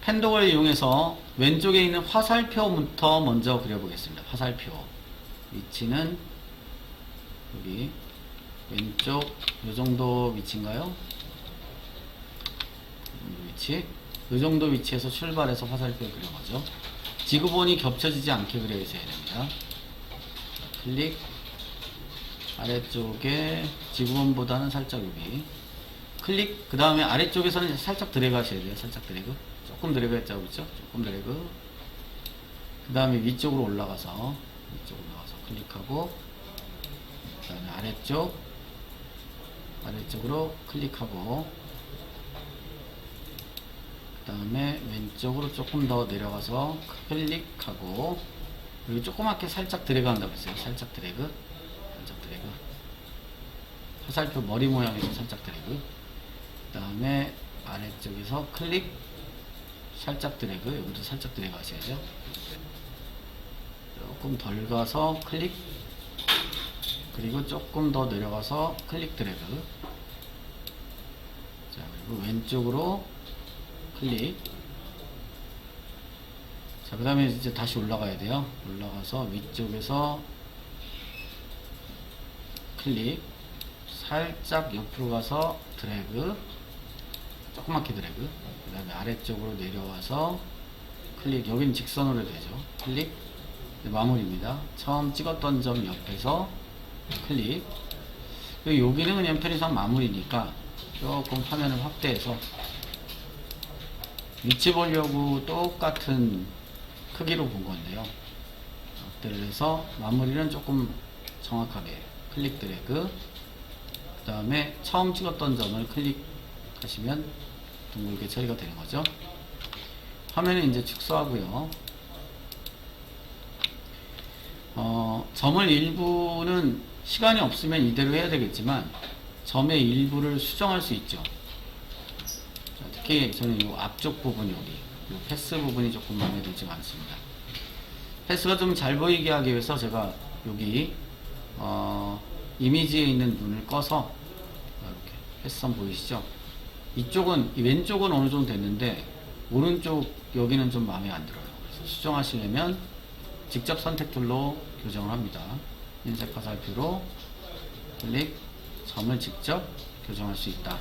펜독을 이용해서 왼쪽에 있는 화살표부터 먼저 그려보겠습니다. 화살표 위치는 여기 왼쪽 요정도 위치인가요? 위치, 요정도 위치에서 출발해서 화살표를 그려보죠. 지구본이 겹쳐지지 않게 그려주셔야 됩니다. 클릭, 아래쪽에 지구본보다는 살짝 여기 클릭, 그 다음에 아래쪽에서는 살짝 드래그 하셔야 돼요. 살짝 드래그, 조금 드래그 했자고 그랬죠? 조금 드래그. 그 다음에 위쪽으로 올라가서 클릭하고, 그 다음에 아래쪽으로 클릭하고, 그 다음에 왼쪽으로 조금 더 내려가서 클릭하고, 그리고 조그맣게 살짝 드래그 한다고 했어요. 살짝 드래그. 화살표 머리 모양에서 살짝 드래그. 그 다음에 아래쪽에서 클릭, 살짝 드래그. 여기도 살짝 드래그 하셔야죠. 조금 덜 가서 클릭, 그리고 조금 더 내려가서 클릭 드래그. 자, 그리고 왼쪽으로 클릭. 자, 그 다음에 이제 다시 올라가야 돼요. 올라가서 위쪽에서 클릭, 살짝 옆으로 가서 드래그, 조그맣게 드래그. 그 다음에 아래쪽으로 내려와서 클릭, 여기는 직선으로 되죠. 클릭, 마무리입니다. 처음 찍었던 점 옆에서 클릭. 여기는 그냥 편의상 마무리니까 조금 화면을 확대해서 위치 보려고 똑같은 크기로 본 건데요. 확대를 해서 마무리는 조금 정확하게 클릭 드래그. 그 다음에 처음 찍었던 점을 클릭하시면 둥글게 처리가 되는 거죠. 화면을 이제 축소하고요. 점을 일부는 시간이 없으면 이대로 해야 되겠지만 점의 일부를 수정할 수 있죠. 자, 특히 저는 이 앞쪽 부분, 여기 이 패스 부분이 조금 마음에 들지 않습니다. 패스가 좀 잘 보이게 하기 위해서 제가 여기 이미지에 있는 눈을 꺼서 이렇게 패스선 보이시죠? 이쪽은, 왼쪽은 어느 정도 됐는데 오른쪽 여기는 좀 마음에 안 들어요. 그래서 수정하시려면 직접 선택 툴로 교정을 합니다. 흰색 화살표로 클릭, 점을 직접 교정할 수 있다.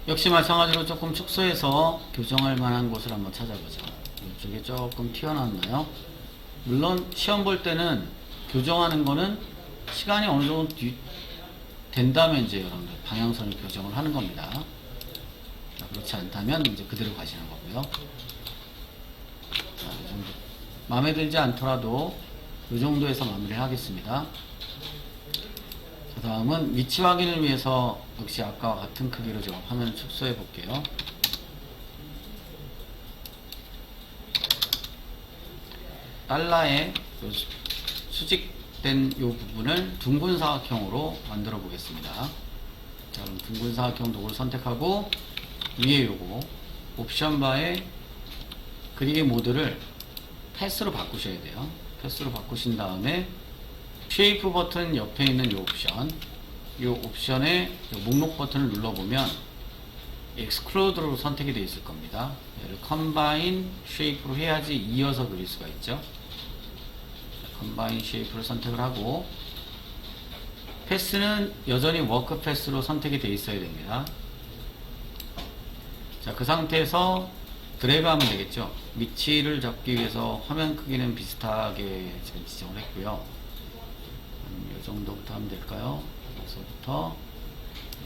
역시 마찬가지로 조금 축소해서 교정할 만한 곳을 한번 찾아보죠. 이쪽에 조금 튀어나왔나요? 물론 시험 볼 때는 교정하는 거는 시간이 어느 정도 된다면 이제 여러분들 방향선을 교정을 하는 겁니다. 자, 그렇지 않다면 이제 그대로 가시는 거고요. 자, 이 정도. 마음에 들지 않더라도 이 정도에서 마무리를 하겠습니다. 자, 다음은 위치 확인을 위해서 역시 아까와 같은 크기로 제가 화면을 축소해 볼게요. 달러의 수직된 이 부분을 둥근 사각형으로 만들어 보겠습니다. 자, 그럼 둥근 사각형 도구를 선택하고 위에 요거 옵션 바에 그리기 모드를 패스로 바꾸셔야 돼요. 패스로 바꾸신 다음에 쉐이프 버튼 옆에 있는 이 옵션에 목록 버튼을 눌러보면 엑스클루드로 선택이 되어 있을 겁니다. 얘를 컴바인 쉐이프로 해야지 이어서 그릴 수가 있죠. 컴바인 쉐이프를 선택을 하고 패스는 여전히 워크 패스로 선택이 되어 있어야 됩니다. 자, 그 상태에서 드래그 하면 되겠죠. 위치를 잡기 위해서 화면 크기는 비슷하게 지금 지정을 했고요. 이 정도부터 하면 될까요? 여기서부터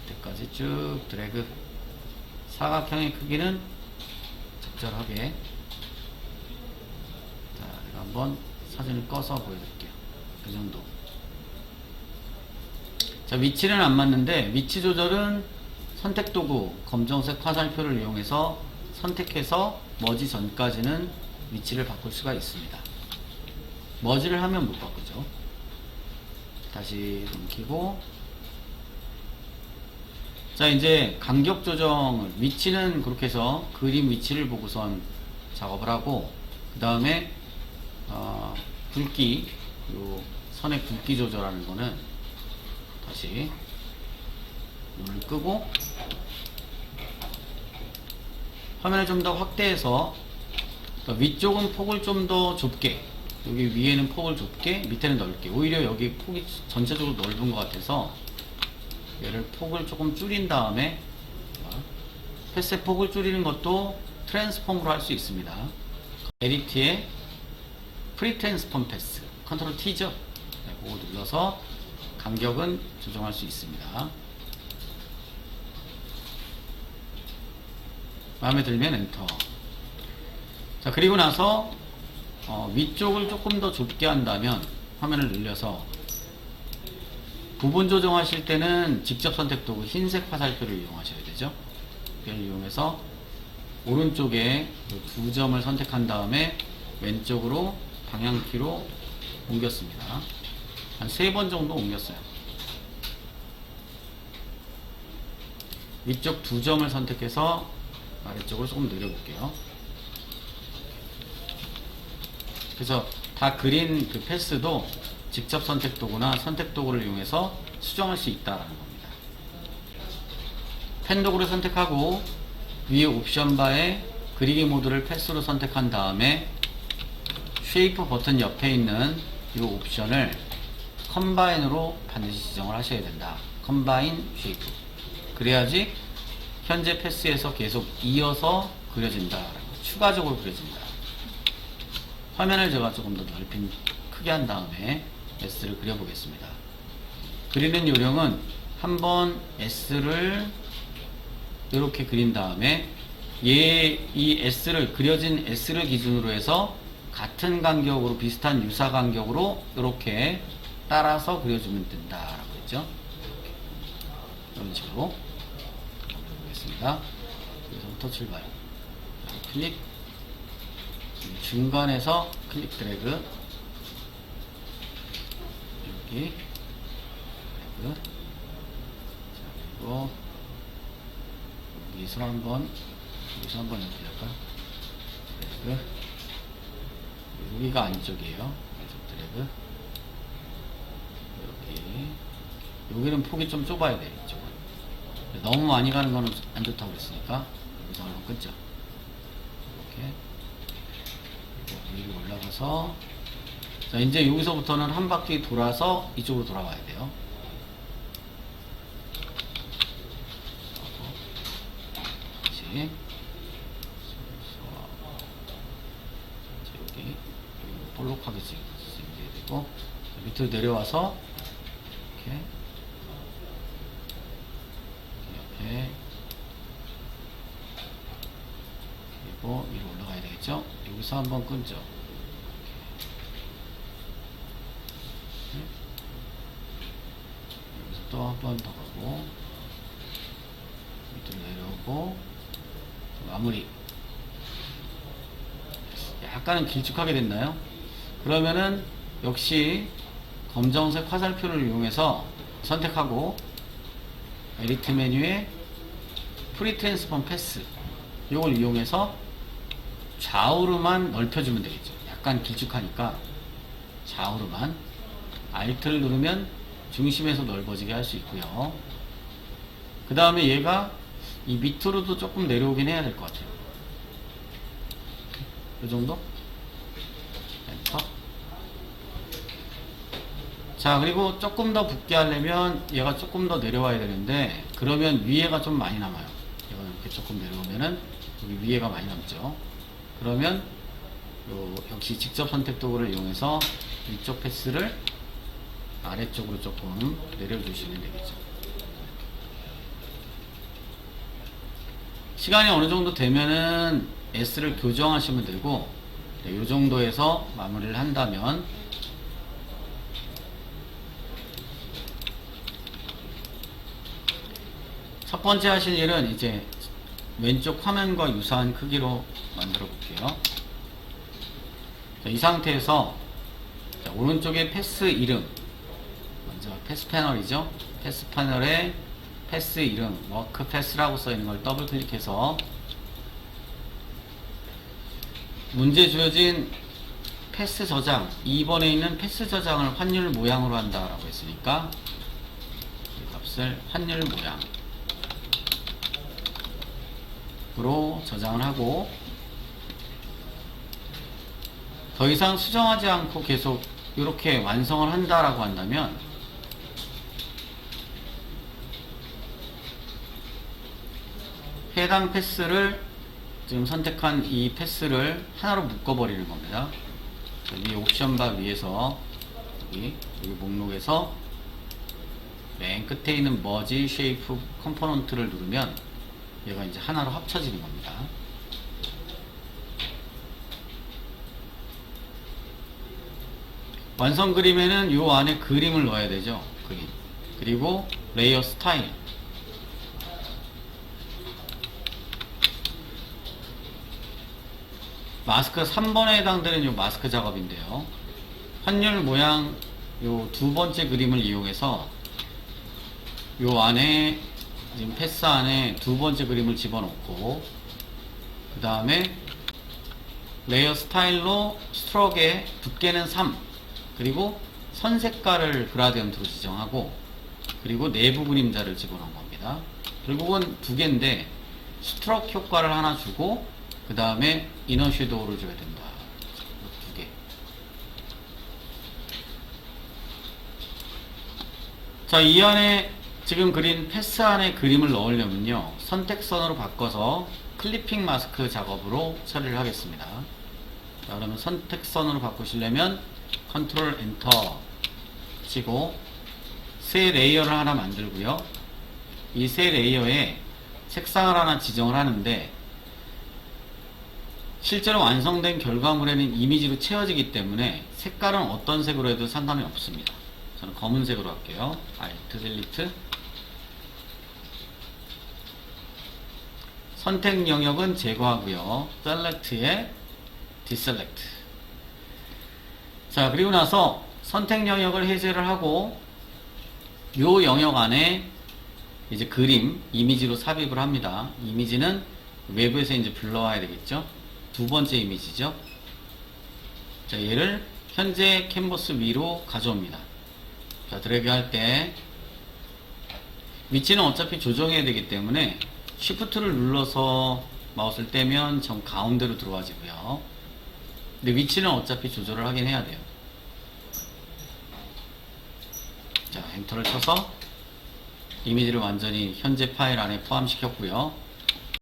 밑에까지 쭉 드래그. 사각형의 크기는 적절하게. 자, 제가 한번 사진을 꺼서 보여드릴게요. 그 정도. 자, 위치는 안 맞는데 위치 조절은 선택 도구 검정색 화살표를 이용해서 선택해서 머지 전까지는 위치를 바꿀 수가 있습니다. 머지를 하면 못 바꾸죠. 다시 넘기고, 자, 이제 간격 조정을, 위치는 그렇게 해서 그림 위치를 보고선 작업을 하고, 그 다음에 굵기, 요 선의 굵기 조절하는 거는 다시 눈을 끄고 화면을 좀 더 확대해서 위쪽은 폭을 좀 더 좁게, 여기 위에는 폭을 좁게, 밑에는 넓게. 오히려 여기 폭이 전체적으로 넓은 것 같아서 얘를 폭을 조금 줄인 다음에 패스의 폭을 줄이는 것도 트랜스폼으로 할 수 있습니다. 에디트에 프리 트랜스폼 패스, 컨트롤 T죠. 네, 그거 눌러서 간격은 조정할 수 있습니다. 마음에 들면 엔터. 자, 그리고 나서 위쪽을 조금 더 좁게 한다면 화면을 늘려서 부분 조정하실 때는 직접 선택 도구 흰색 화살표를 이용하셔야 되죠. 이걸 이용해서 오른쪽에 두 점을 선택한 다음에 왼쪽으로 방향키로 옮겼습니다. 한 3번 정도 옮겼어요. 위쪽 두 점을 선택해서 아래쪽으로 조금 내려볼게요. 그래서 다 그린 그 패스도 직접 선택 도구나 선택 도구를 이용해서 수정할 수 있다는 겁니다. 펜 도구를 선택하고 위에 옵션 바에 그리기 모드를 패스로 선택한 다음에 쉐이프 버튼 옆에 있는 이 옵션을 컴바인으로 반드시 지정을 하셔야 된다. 컴바인 쉐이프. 그래야지 현재 패스에서 계속 이어서 그려진다. 추가적으로 그려진다. 화면을 제가 조금 더 넓힌 크게 한 다음에 S를 그려보겠습니다. 그리는 요령은 한번 S를 이렇게 그린 다음에 이 S를 그려진 S를 기준으로 해서 같은 간격으로 비슷한 유사 간격으로 이렇게 따라서 그려주면 된다라고 했죠. 이런 식으로 그려보겠습니다. 여기서부터 출발. 클릭. 중간에서 클릭 드래그. 여기 드래그. 자, 그리고 여기서 한번 이렇게 할까? 드래그. 여기가 안쪽이에요. 계속 드래그. 여기는 폭이 좀 좁아야 돼요. 이쪽은 너무 많이 가는 거는 안 좋다고 그랬으니까 여기서 한번 끊죠. 이렇게 위로 올라가서, 자, 이제 여기서부터는 한 바퀴 돌아서 이쪽으로 돌아와야 돼요. 다시 여기 볼록하게 생겨야 되고, 밑으로 내려와서 이렇게 옆에, 그리고 위로 올라가야 되겠죠. 여기서 한번 끊죠. 여기서 또 한 번 더 가고 밑으로 내려오고 마무리. 약간은 길쭉하게 됐나요? 그러면은 역시 검정색 화살표를 이용해서 선택하고 에디트 메뉴에 프리 트랜스폼 패스, 이걸 이용해서 좌우로만 넓혀주면 되겠죠. 약간 길쭉하니까 좌우로만. Alt를 누르면 중심에서 넓어지게 할 수 있고요. 그 다음에 얘가 이 밑으로도 조금 내려오긴 해야 될 것 같아요. 이 정도? 엔터. 자, 그리고 조금 더 붙게 하려면 얘가 조금 더 내려와야 되는데, 그러면 위에가 좀 많이 남아요. 얘가 이렇게 조금 내려오면은 여기 위에가 많이 남죠. 그러면 역시 직접 선택 도구를 이용해서 위쪽 패스를 아래쪽으로 조금 내려주시면 되겠죠. 시간이 어느 정도 되면은 S를 교정하시면 되고, 네, 이 정도에서 마무리를 한다면 첫 번째 하실 일은 이제 왼쪽 화면과 유사한 크기로 만들어 볼게요. 자, 이 상태에서 자, 오른쪽에 패스 이름, 먼저 패스 패널이죠. 패스 패널에 패스 이름 워크 패스라고 써 있는 걸 더블 클릭해서 문제 주어진 패스 저장 2번에 있는 패스 저장을 환율 모양으로 한다라고 했으니까 이 값을 환율 모양 저장을 하고, 더 이상 수정하지 않고 계속 이렇게 완성을 한다라고 한다면 해당 패스를, 지금 선택한 이 패스를 하나로 묶어버리는 겁니다. 위 옵션바 위에서 여기 목록에서 맨 끝에 있는 머지 쉐이프 컴포넌트를 누르면 얘가 이제 하나로 합쳐지는 겁니다. 완성 그림에는 요 안에 그림을 넣어야 되죠. 그림. 그리고 레이어 스타일. 마스크 3번에 해당되는 요 마스크 작업인데요. 환율 모양 요 두 번째 그림을 이용해서 요 안에, 지금 패스 안에 두 번째 그림을 집어넣고, 그 다음에 레이어 스타일로 스트로크의 두께는 3, 그리고 선 색깔을 그라디언트로 지정하고, 그리고 내부 그림자를 집어넣은 겁니다. 결국은 두 개인데 스트로크 효과를 하나 주고, 그 다음에 이너 섀도우를 줘야 된다. 두 개. 자, 이 안에 지금 그린 패스 안에 그림을 넣으려면요, 선택선으로 바꿔서 클리핑 마스크 작업으로 처리를 하겠습니다. 자, 그러면 선택선으로 바꾸시려면 컨트롤 엔터 치고 새 레이어를 하나 만들고요. 이 새 레이어에 색상을 하나 지정을 하는데, 실제로 완성된 결과물에는 이미지로 채워지기 때문에 색깔은 어떤 색으로 해도 상관이 없습니다. 저는 검은색으로 할게요. Alt 딜리트. 선택 영역은 제거하고요. Select에 Deselect. 자, 그리고 나서 선택 영역을 해제를 하고 요 영역 안에 이제 그림, 이미지로 삽입을 합니다. 이미지는 외부에서 이제 불러와야 되겠죠. 두 번째 이미지죠. 자, 얘를 현재 캔버스 위로 가져옵니다. 자, 드래그 할 때 위치는 어차피 조정해야 되기 때문에 Shift를 눌러서 마우스를 떼면 정 가운데로 들어와지고요. 근데 위치는 어차피 조절을 하긴 해야 돼요. 자, 엔터를 쳐서 이미지를 완전히 현재 파일 안에 포함시켰고요.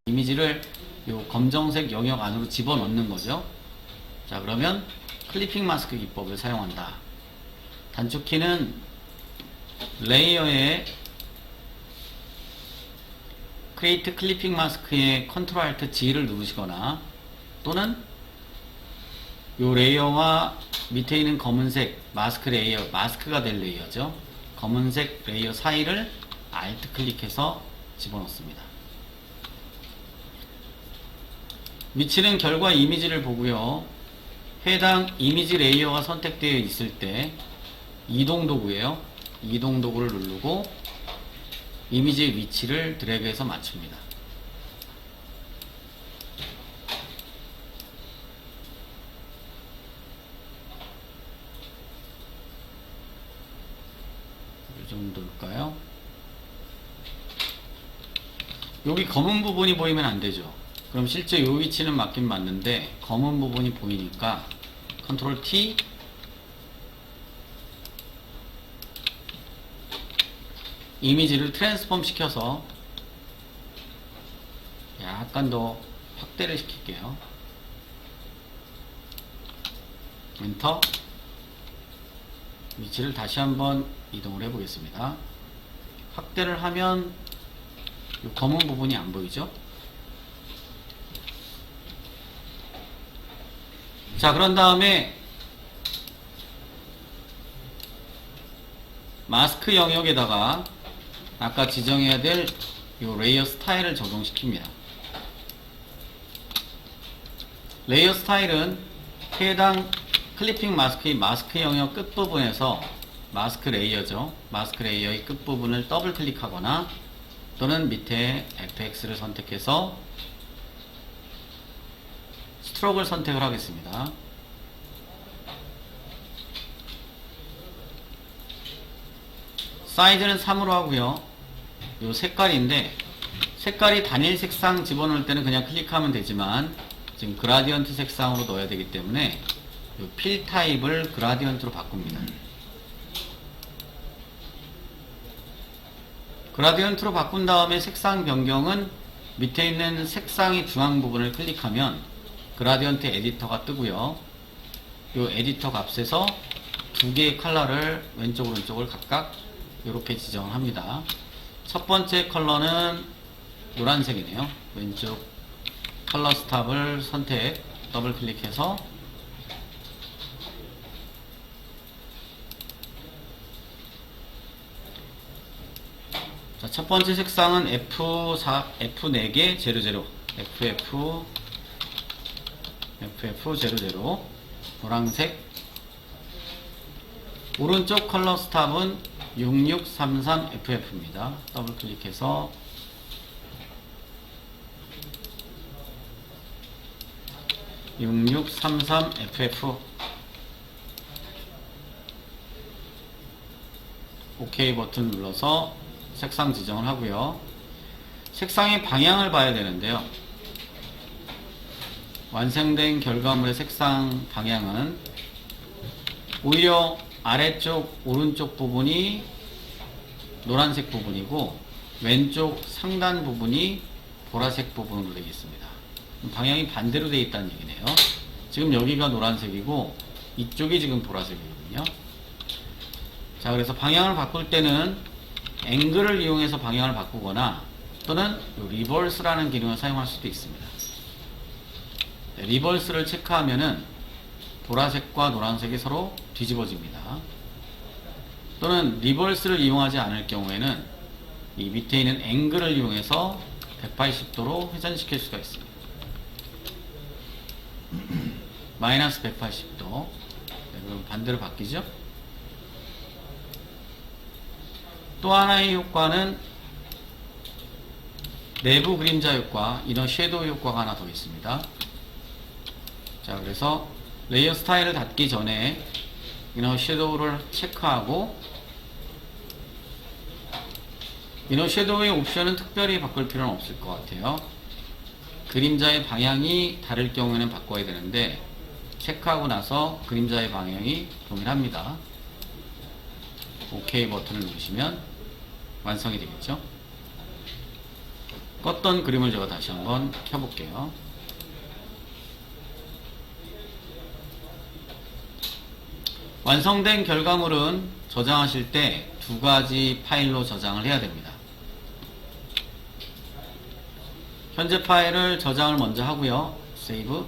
이미지를 요 검정색 영역 안으로 집어넣는 거죠. 자, 그러면 클리핑 마스크 기법을 사용한다. 단축키는 레이어에 크리에이트 클리핑 마스크의 컨트롤 알트 G를 누르시거나, 또는 요 레이어와 밑에 있는 검은색 마스크 레이어, 마스크가 될 레이어죠. 검은색 레이어 사이를 알트 클릭해서 집어넣습니다. 위치는 결과 이미지를 보고요. 해당 이미지 레이어가 선택되어 있을 때 이동 도구예요. 이동 도구를 누르고 이미지의 위치를 드래그해서 맞춥니다. 이 정도일까요? 여기 검은 부분이 보이면 안 되죠. 그럼 실제 이 위치는 맞긴 맞는데 검은 부분이 보이니까 컨트롤 T, 이미지를 트랜스폼 시켜서 약간 더 확대를 시킬게요. 엔터. 위치를 다시 한번 이동을 해 보겠습니다. 확대를 하면 이 검은 부분이 안 보이죠? 자, 그런 다음에 마스크 영역에다가 아까 지정해야 될 이 레이어 스타일을 적용시킵니다. 레이어 스타일은 해당 클리핑 마스크의 마스크 영역 끝부분에서 마스크 레이어죠. 마스크 레이어의 끝부분을 더블 클릭하거나, 또는 밑에 FX를 선택해서 스트로크를 선택을 하겠습니다. 사이즈는 3으로 하고요. 요 색깔인데 색깔이 단일 색상 집어넣을 때는 그냥 클릭하면 되지만 지금 그라디언트 색상으로 넣어야 되기 때문에 필 타입을 그라디언트로 바꿉니다. 그라디언트로 바꾼 다음에 색상 변경은 밑에 있는 색상의 중앙 부분을 클릭하면 그라디언트 에디터가 뜨고요. 이 에디터 값에서 두 개의 컬러를 왼쪽 오른쪽을 각각 이렇게 지정을 합니다. 첫 번째 컬러는 노란색이네요. 왼쪽 컬러 스탑을 선택 더블 클릭해서 자, 첫 번째 색상은 F4개 00 FF00 노란색. 오른쪽 컬러 스탑은 6633FF입니다. 더블 클릭해서 (6633FF) OK 버튼 눌러서 색상 지정을 하고요. 색상의 방향을 봐야 되는데요. 완성된 결과물의 색상 방향은 오히려 아래쪽 오른쪽 부분이 노란색 부분이고 왼쪽 상단 부분이 보라색 부분으로 되어 있습니다. 방향이 반대로 되어 있다는 얘기네요. 지금 여기가 노란색이고 이쪽이 지금 보라색이거든요. 자, 그래서 방향을 바꿀 때는 앵글을 이용해서 방향을 바꾸거나 또는 리버스라는 기능을 사용할 수도 있습니다. 네, 리버스를 체크하면은 보라색과 노란색이 서로 뒤집어집니다. 또는 리버스를 이용하지 않을 경우에는 이 밑에 있는 앵글을 이용해서 180도로 회전시킬 수가 있습니다. 마이너스 180도. 네, 그럼 반대로 바뀌죠? 또 하나의 효과는 내부 그림자 효과, 이너 섀도우 효과가 하나 더 있습니다. 자, 그래서 레이어 스타일을 닫기 전에 이너 섀도우를 체크하고, 이너 섀도우의 옵션은 특별히 바꿀 필요는 없을 것 같아요. 그림자의 방향이 다를 경우에는 바꿔야 되는데 체크하고 나서 그림자의 방향이 동일합니다. OK 버튼을 누르시면 완성이 되겠죠. 껐던 그림을 제가 다시 한번 켜볼게요. 완성된 결과물은 저장하실 때 두 가지 파일로 저장을 해야 됩니다. 현재 파일을 저장을 먼저 하고요. 세이브.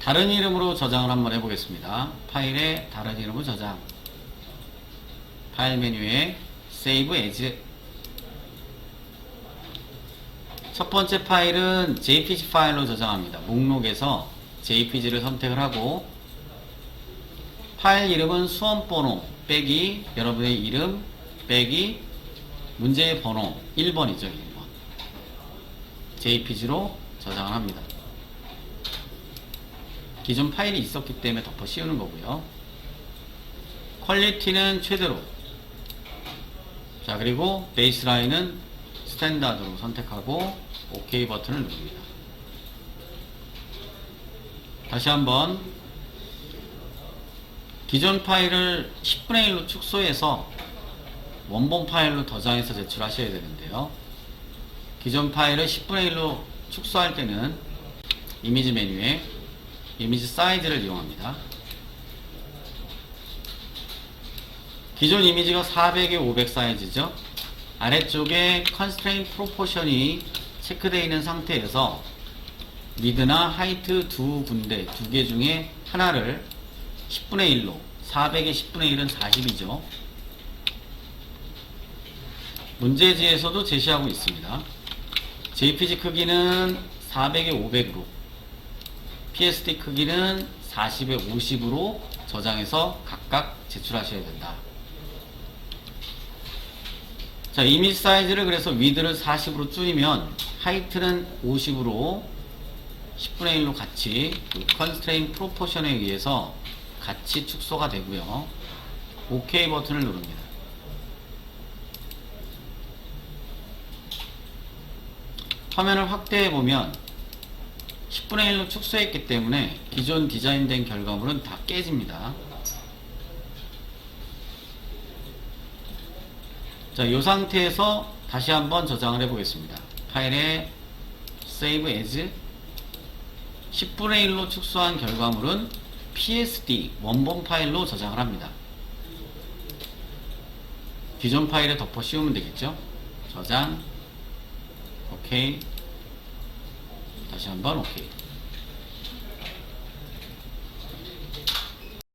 다른 이름으로 저장을 한번 해보겠습니다. 파일에 다른 이름으로 저장. 파일 메뉴에 세이브 에즈. 첫 번째 파일은 JPG 파일로 저장합니다. 목록에서 JPG를 선택을 하고, 파일 이름은 수험번호 빼기 여러분의 이름 빼기 문제의 번호 1번이죠. 1번. JPG로 저장을 합니다. 기존 파일이 있었기 때문에 덮어 씌우는 거고요. 퀄리티는 최대로. 자, 그리고 베이스라인은 스탠다드로 선택하고 OK 버튼을 누릅니다. 다시 한번 기존 파일을 10분의 1로 축소해서 원본 파일로 저장해서 제출하셔야 되는데요. 기존 파일을 10분의 1로 축소할 때는 이미지 메뉴에 이미지 사이즈를 이용합니다. 기존 이미지가 400에 500 사이즈죠. 아래쪽에 Constraint Proportion이 체크되어 있는 상태에서 미드나 하이트 두 개 중에 하나를 10분의 1로, 400의 10분의 1은 40이죠. 문제지에서도 제시하고 있습니다. JPG 크기는 400에 500으로, PSD 크기는 40에 50으로 저장해서 각각 제출하셔야 된다. 자, 이미지 사이즈를 그래서 위드를 40으로 줄이면 하이트는 50으로 10분의 1로 같이 컨스트레인 프로포션에 의해서 같이 축소가 되고요. OK 버튼을 누릅니다. 화면을 확대해 보면 10분의 1로 축소했기 때문에 기존 디자인된 결과물은 다 깨집니다. 자, 이 상태에서 다시 한번 저장을 해 보겠습니다. 파일에 Save As 10분의 1로 축소한 결과물은 PSD 원본 파일로 저장을 합니다. 기존 파일에 덮어 씌우면 되겠죠. 저장, OK, 다시 한번 OK.